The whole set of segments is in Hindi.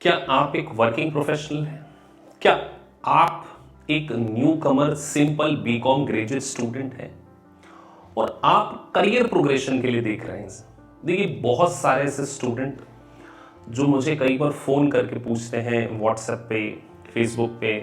क्या आप एक वर्किंग प्रोफेशनल हैं? क्या आप एक न्यू कमर सिंपल बीकॉम ग्रेजुएट स्टूडेंट हैं और आप करियर प्रोग्रेशन के लिए देख रहे हैं? देखिए, बहुत सारे ऐसे स्टूडेंट जो मुझे कई बार फोन करके पूछते हैं व्हाट्सएप पे, फेसबुक पे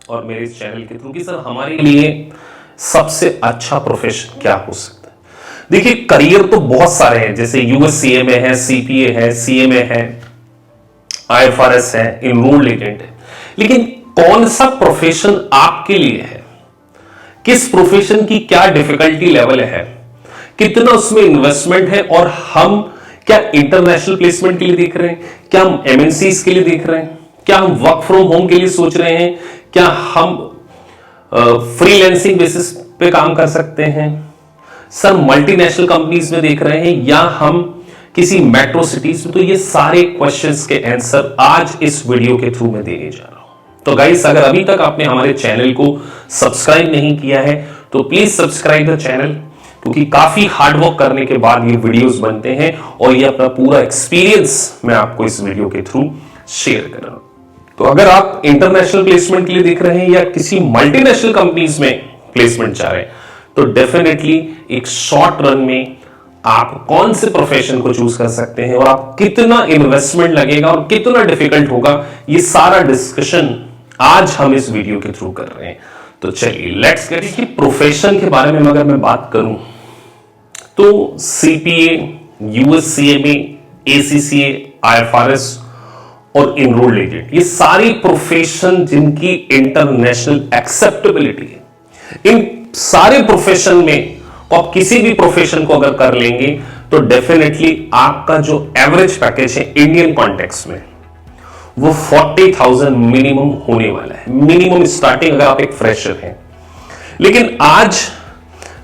और मेरे इस चैनल के थ्रू कि सर हमारे लिए सबसे अच्छा प्रोफेशन क्या हो सकता है। देखिए, करियर तो बहुत सारे हैं, जैसे यूएससीए में है, सीपीए है, सीएमए है, आईएफआरएस है, एनरोल्ड एजेंट है, लेकिन कौन सा प्रोफेशन आपके लिए है, किस प्रोफेशन की क्या डिफिकल्टी लेवल है, कितना उसमें इन्वेस्टमेंट है, और हम क्या इंटरनेशनल प्लेसमेंट के लिए देख रहे हैं, क्या हम एमएनसीज के लिए देख रहे हैं, क्या हम वर्क फ्रॉम होम के लिए सोच रहे हैं, क्या हम फ्रीलांसिंग बेसिस पे काम कर सकते हैं, सर मल्टीनेशनल कंपनीज में देख रहे हैं, या हम किसी मेट्रो सिटीज में। तो ये सारे क्वेश्चंस के आंसर आज इस वीडियो के थ्रू में देने जा रहा हूं। तो गाइस, अगर अभी तक आपने हमारे चैनल को सब्सक्राइब नहीं किया है तो प्लीज सब्सक्राइब द चैनल, क्योंकि काफी हार्डवर्क करने के बाद ये वीडियोस बनते हैं और ये अपना पूरा एक्सपीरियंस मैं आपको इस वीडियो के थ्रू शेयर कर रहा हूं। तो अगर आप इंटरनेशनल प्लेसमेंट के लिए देख रहे हैं या किसी मल्टीनेशनल कंपनीज में प्लेसमेंट चाह रहे हैं, तो डेफिनेटली एक शॉर्ट रन में आप कौन से प्रोफेशन को चूज कर सकते हैं और आप कितना इन्वेस्टमेंट लगेगा और कितना डिफिकल्ट होगा, ये सारा डिस्कशन आज हम इस वीडियो के थ्रू कर रहे हैं। तो चलिए लेट्स गेट कि प्रोफेशन के बारे में अगर मैं बात करूं तो सीपीए, यूएससीएमए, एसीसीए, आईएफआरएस और एनरोल्ड एजेंट, ये सारी प्रोफेशन जिनकी इंटरनेशनल एक्सेप्टेबिलिटी है, इन सारे प्रोफेशन में आप किसी भी प्रोफेशन को अगर कर लेंगे तो डेफिनेटली आपका जो एवरेज पैकेज है इंडियन कॉन्टेक्स्ट में वो 40,000 मिनिमम होने वाला है, मिनिमम स्टार्टिंग अगर आप एक फ्रेशर हैं। लेकिन आज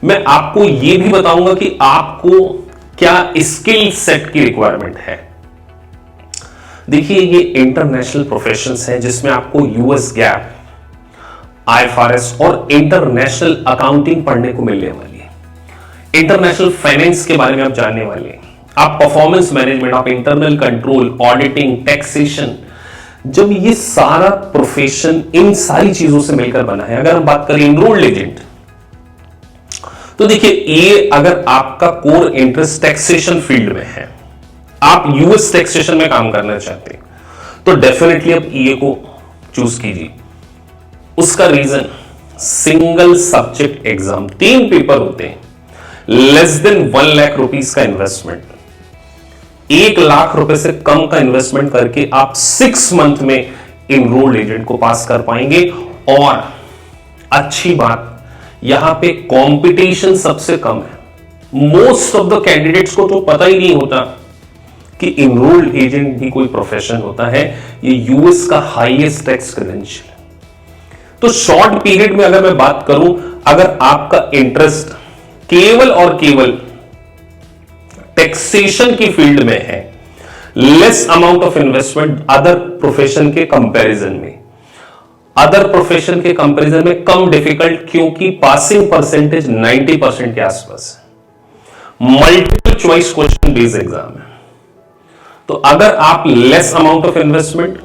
मैं आपको यह भी बताऊंगा कि आपको क्या स्किल सेट की रिक्वायरमेंट है। देखिए, ये इंटरनेशनल प्रोफेशंस हैं जिसमें आपको यूएस गैप, आईएफआरएस और इंटरनेशनल अकाउंटिंग पढ़ने को मिलने वाली है। इंटरनेशनल फाइनेंस के बारे में आप जानने वाले हैं, आप परफॉर्मेंस मैनेजमेंट, आप इंटरनल कंट्रोल, ऑडिटिंग, टैक्सेशन, जब ये सारा प्रोफेशन इन सारी चीजों से मिलकर बना है। अगर हम बात करें एनरोल्ड एजेंट, तो देखिए, ये अगर आपका कोर इंटरेस्ट टैक्सेशन फील्ड में है, आप यूएस टैक्सेशन में काम करना चाहते हैं, तो डेफिनेटली आप ईए को चूज कीजिए। उसका reason, single subject exam, 3 paper होते हैं, लेस देन 1 लाख रुपीस का इन्वेस्टमेंट, 1 लाख रुपए से कम का इन्वेस्टमेंट करके आप 6 मंथ में एनरोल्ड एजेंट को पास कर पाएंगे। और अच्छी बात, यहां पे कंपटीशन सबसे कम है। मोस्ट ऑफ द कैंडिडेट्स को तो पता ही नहीं होता कि एनरोल्ड एजेंट भी कोई प्रोफेशन होता है। ये यूएस का हाईएस्ट टैक्स क्रेडेंशियल है। तो शॉर्ट पीरियड में अगर मैं बात करूं, अगर आपका इंटरेस्ट केवल और केवल टैक्सेशन की फील्ड में है, less amount of investment other profession के कंपैरिजन में, अदर प्रोफेशन के कंपैरिजन में कम डिफिकल्ट, क्योंकि पासिंग परसेंटेज 90% के आसपास है, multiple choice question based exam है। तो अगर आप लेस अमाउंट ऑफ इन्वेस्टमेंट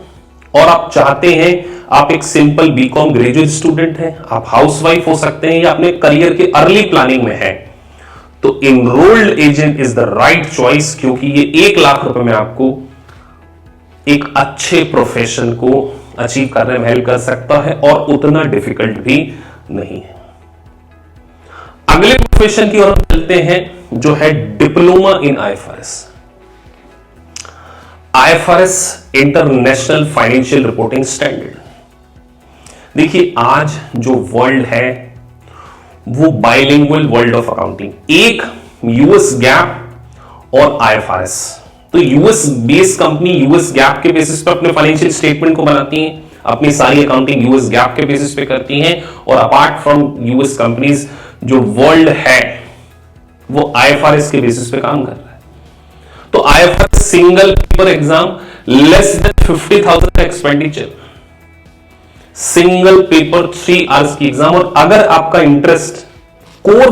और आप चाहते हैं, आप एक सिंपल बीकॉम ग्रेजुएट स्टूडेंट हैं, आप हाउसवाइफ हो सकते हैं या अपने करियर के अर्ली प्लानिंग में हैं, तो enrolled agent is the right choice, क्योंकि ये 1 लाख रुपए में आपको एक अच्छे प्रोफेशन को अचीव करने में हेल्प कर सकता है और उतना डिफिकल्ट भी नहीं है। अगले प्रोफेशन की ओर चलते हैं, जो है diploma in IFRS. IFRS international financial reporting standard. देखिए, आज जो वर्ल्ड है वो बाइलिंगुअल वर्ल्ड ऑफ अकाउंटिंग, एक यूएस गैप और आईएफआरएस। तो US based company US gap के बेसिस पे अपने फाइनेंशियल स्टेटमेंट को बनाती हैं, अपनी सारी अकाउंटिंग यूएस गैप के बेसिस पे करती हैं, और अपार्ट फ्रॉम यूएस कंपनीज जो वर्ल्ड है वो आईएफआरएस के बेसिस पे काम कर रहा है। तो IFRS single paper exam, less than 50,000 का एक्सपेंडिचर, सिंगल पेपर 3 आवर्स की एग्जाम। और अगर आपका इंटरेस्ट कोर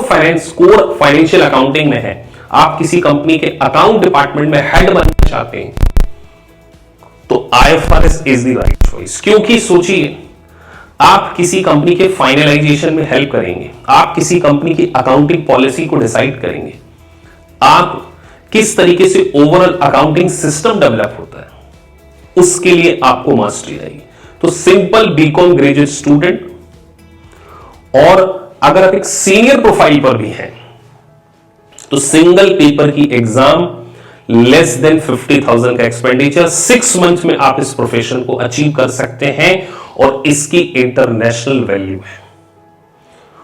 फाइनेंशियल अकाउंटिंग में है, आप किसी कंपनी के अकाउंट डिपार्टमेंट में हेड बनना चाहते हैं, तो IFRS is the right choice. क्योंकि सोचिए, आप किसी कंपनी के फाइनलाइजेशन में हेल्प करेंगे, आप किसी कंपनी की अकाउंटिंग पॉलिसी को डिसाइड करेंगे, आप किस तरीके से ओवरऑल अकाउंटिंग सिस्टम डेवलप होता है, उसके लिए आपको मास्टरी आएगी। तो सिंपल बीकॉम ग्रेजुएट स्टूडेंट, और अगर आप एक सीनियर प्रोफाइल पर भी हैं तो सिंगल पेपर की एग्जाम, लेस देन 50,000 का एक्सपेंडिचर, 6 मंथ में आप इस प्रोफेशन को अचीव कर सकते हैं और इसकी इंटरनेशनल वैल्यू है।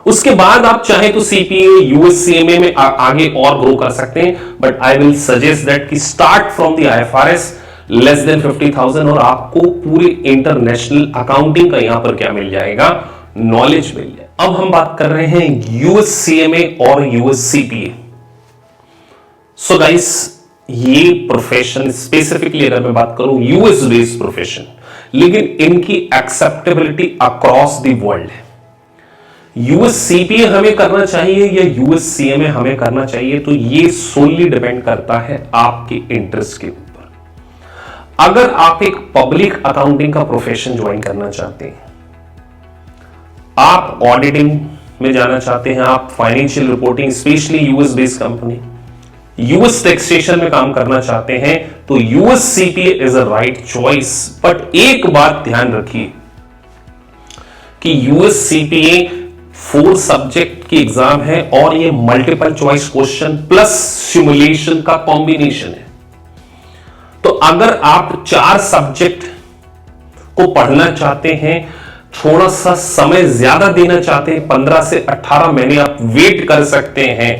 उसके बाद आप चाहे तो सीपीए, यूएससीएमए में आगे और ग्रो कर सकते हैं, but I will suggest that कि start from the IFRS less than 50,000 और आपको पूरे इंटरनेशनल अकाउंटिंग का यहां पर क्या मिल जाएगा, नॉलेज मिल जाए। अब हम बात कर रहे हैं यूएससीएमए और यूएससीपीए। सो गाइस, ये प्रोफेशन स्पेसिफिकली अगर मैं बात करूं यूएस बेस्ड प्रोफेशन, लेकिन इनकी एक्सेप्टेबिलिटी अक्रॉस द वर्ल्ड है। यूएससीपीए हमें करना चाहिए या यूएससीएमए हमें करना चाहिए, तो ये सोली डिपेंड करता है आपके इंटरेस्ट के ऊपर। अगर आप एक पब्लिक अकाउंटिंग का प्रोफेशन ज्वाइन करना चाहते हैं, आप ऑडिटिंग में जाना चाहते हैं, आप financial reporting, specially US based company, US taxation में काम करना चाहते हैं, तो US CPA is a right choice. But एक बात ध्यान रखिए कि यूएस सीपीए 4 सब्जेक्ट की एग्जाम है और ये multiple choice question plus simulation का कॉम्बिनेशन है। तो अगर आप 4 सब्जेक्ट को पढ़ना चाहते हैं, थोड़ा सा समय ज्यादा देना चाहते हैं, 15 से 18 महीने आप वेट कर सकते हैं,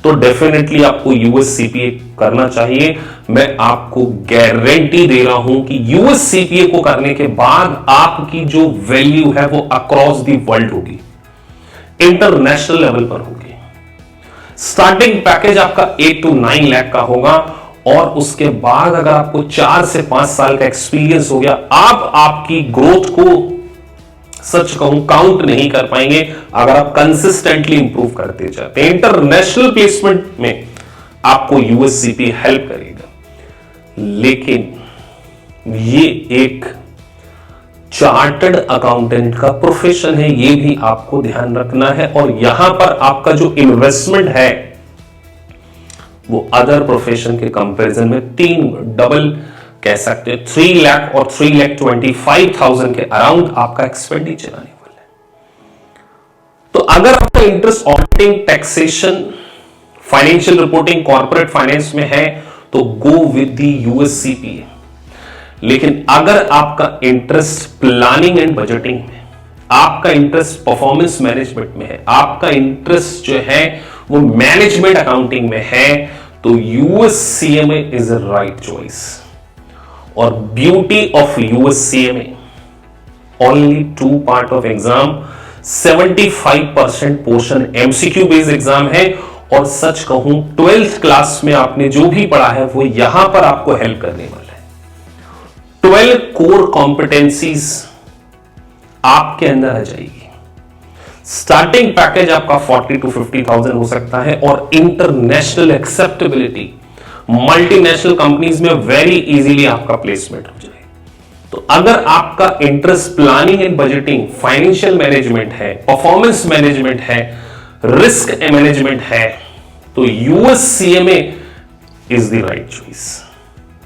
तो डेफिनेटली आपको यूएस सीपीए करना चाहिए। मैं आपको गारंटी दे रहा हूं कि यूएस सीपीए को करने के बाद आपकी जो वैल्यू है वो अक्रॉस द वर्ल्ड होगी, इंटरनेशनल लेवल पर होगी। स्टार्टिंग पैकेज आपका 8 to 9 लाख का होगा और उसके बाद अगर आपको 4 से 5 साल का एक्सपीरियंस हो गया, आप आपकी ग्रोथ को सच कहूं काउंट नहीं कर पाएंगे अगर आप कंसिस्टेंटली इंप्रूव करते जाते हैं। इंटरनेशनल प्लेसमेंट में आपको यूएससीपी हेल्प करेगा, लेकिन ये एक चार्टर्ड अकाउंटेंट का प्रोफेशन है, ये भी आपको ध्यान रखना है। और यहां पर आपका जो इन्वेस्टमेंट है वो अदर प्रोफेशन के कंपैरिजन में 3 डबल कह सकते हैं, 3 लाख और 3,25,000 के अराउंड आपका एक्सपेंडिचर आने वाला है। तो अगर आपका interest auditing, taxation, financial reporting, corporate finance में है तो गो विद द यूएससीपीए। लेकिन अगर आपका इंटरेस्ट प्लानिंग एंड बजटिंग में, आपका इंटरेस्ट परफॉर्मेंस मैनेजमेंट में है, आपका इंटरेस्ट जो है वो मैनेजमेंट अकाउंटिंग में है, तो USCMA is a right choice. और beauty of USCMA, only 2 part of exam, 75% portion MCQ based exam है। और सच कहूं 12th क्लास में आपने जो भी पढ़ा है वो यहां पर आपको हेल्प करने वाला है। 12 कोर कॉम्पिटेंसीज आपके अंदर आ जाएगी। स्टार्टिंग पैकेज आपका 40 to 50,000 हो सकता है और इंटरनेशनल एक्सेप्टेबिलिटी, मल्टीनेशनल कंपनीज में वेरी इजीली आपका प्लेसमेंट हो जाए। तो अगर आपका interest planning and budgeting, financial management है, परफॉर्मेंस मैनेजमेंट है, रिस्क मैनेजमेंट है, तो USCMA is the right choice.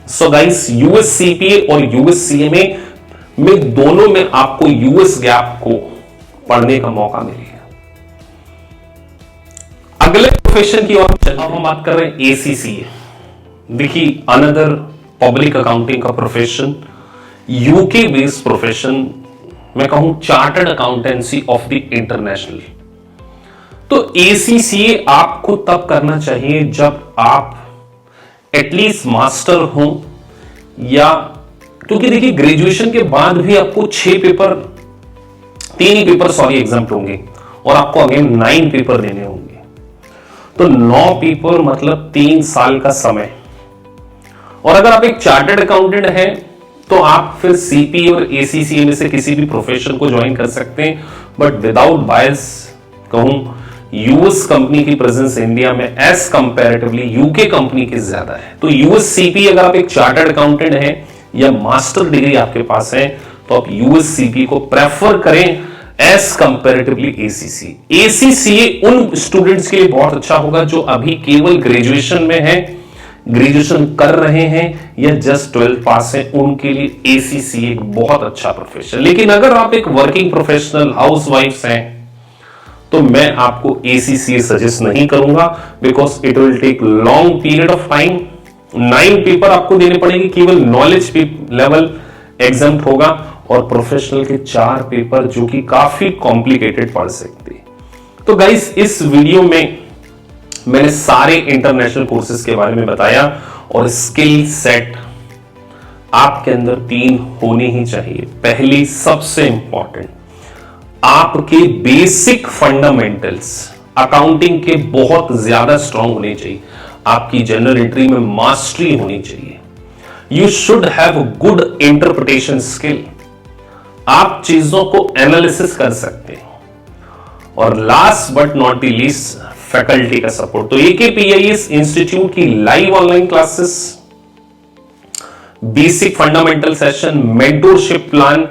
So guys, USCPA और यूएससीएमए में दोनों में आपको यूएस गैप को पढ़ने का मौका मिलेगा। अगले प्रोफेशन की ओर अब हम बात कर रहे हैं एसीसीए। देखिए, अनदर पब्लिक अकाउंटिंग का प्रोफेशन, यूके बेस्ड प्रोफेशन, मैं कहूं chartered accountancy of the international. तो एसीसीए आपको तब करना चाहिए जब आप एटलीस्ट मास्टर हो, या क्योंकि देखिए ग्रेजुएशन के बाद भी आपको 3 ही पेपर एग्जाम होंगे और आपको अगेन 9 पेपर देने होंगे। तो 9 पेपर मतलब 3 साल का समय। और अगर आप एक चार्टर्ड अकाउंटेंट हैं तो आप फिर सीपी और एसीसीए में से किसी भी प्रोफेशन को ज्वाइन कर सकते हैं, बट विदाउट बायस कहूं, यूएस कंपनी की प्रेजेंस इंडिया में एज कंपैरेटिवली यूके कंपनी की ज्यादा है। तो यूएस सीपी अगर आप एक चार्टर्ड अकाउंटेंट हैं या मास्टर डिग्री आपके पास है तो आप यूएससीपी को प्रेफर करें एज कंपेरेटिवली एसीसी। एसीसीए उन स्टूडेंट्स के लिए बहुत अच्छा होगा जो अभी केवल ग्रेजुएशन में है, ग्रेजुएशन कर रहे हैं या जस्ट 12th पास हैं, उनके लिए एसीसी एक बहुत अच्छा प्रोफेशन। लेकिन अगर आप एक वर्किंग प्रोफेशनल हाउसवाइफ्स हैं तो मैं आपको एसीसी सजेस्ट नहीं करूंगा, because it will take long period of time. 9 paper आपको देने पड़ेंगे, केवल नॉलेज लेवल एग्जाम होगा और प्रोफेशनल के 4 पेपर जो कि काफी कॉम्प्लिकेटेड पढ़ सकते हैं। तो गाइस इस वीडियो में मैंने सारे इंटरनेशनल कोर्सेज के बारे में बताया और स्किल सेट आपके अंदर 3 होने ही चाहिए। पहली सबसे इंपॉर्टेंट, आपके बेसिक फंडामेंटल्स अकाउंटिंग के बहुत ज्यादा स्ट्रांग होने चाहिए। आपकी जनरल एंट्री में मास्टरी होनी चाहिए। You should have good interpretation skill, आप चीजों को एनालिसिस कर सकते हैं। और last but not the least, faculty का सपोर्ट। तो AKPIS इंस्टीट्यूट की live online classes, basic fundamental session, mentorship plan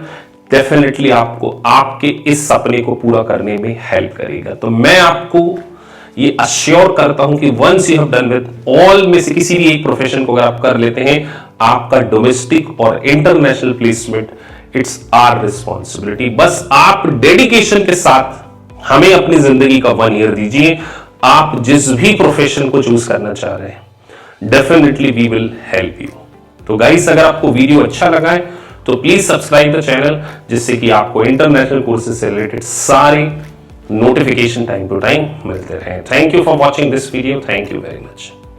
definitely आपको आपके इस सपने को पूरा करने में हेल्प करेगा। तो मैं आपको ये अश्योर करता हूं कि once you have done with all में से किसी भी एक प्रोफेशन को अगर आप कर लेते हैं, आपका डोमेस्टिक और international placement it's our responsibility. बस आप डेडिकेशन के साथ हमें अपनी जिंदगी का 1 ईयर दीजिए। आप जिस भी प्रोफेशन को चूज करना चाह रहे हैं, definitely we will help you. तो गाइस अगर आपको वीडियो अच्छा लगा है तो प्लीज सब्सक्राइब द चैनल, जिससे कि आपको इंटरनेशनल कोर्सेज से रिलेटेड सारे नोटिफिकेशन टाइम टू टाइम मिलते रहे। Thank you for watching this video. Thank you very much.